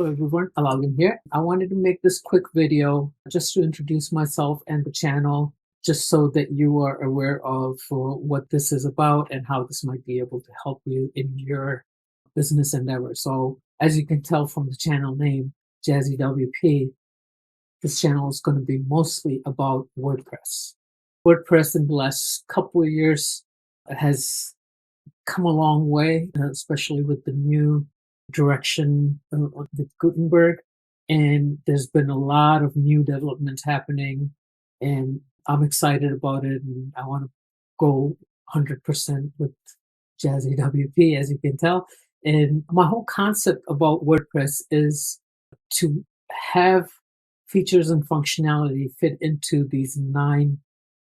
Hello everyone, Alagin here. I wanted to make this quick video just to introduce myself and the channel, just so that you are aware of what this is about and how this might be able to help you in your business endeavor. So as you can tell from the channel name, JazzyWP, this channel is going to be mostly about WordPress. WordPress in the last couple of years has come a long way, especially with the new direction with Gutenberg. And there's been a lot of new developments happening, and I'm excited about it. And I want to go 100% with JazzyWP, as you can tell. And my whole concept about WordPress is to have features and functionality fit into these 9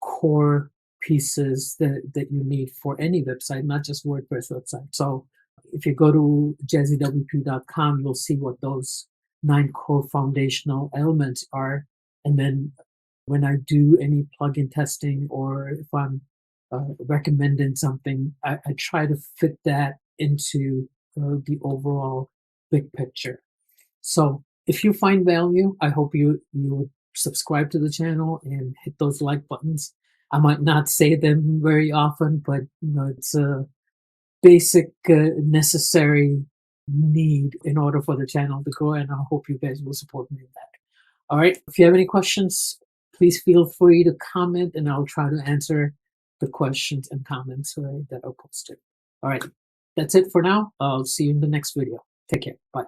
core pieces that you need for any website, not just WordPress website. So if you go to jazzywp.com, you'll see what those 9 core foundational elements are. And then when I do any plugin testing, or if I'm recommending something, I try to fit that into the overall big picture. So if you find value, I hope you would subscribe to the channel and hit those like buttons. I might not say them very often, but it's a basic necessary need in order for the channel to grow, and I hope you guys will support me in that. All right, if you have any questions, please feel free to comment, and I'll try to answer the questions and comments that are posted. All right, that's it for now. I'll see you in the next video. Take care. Bye.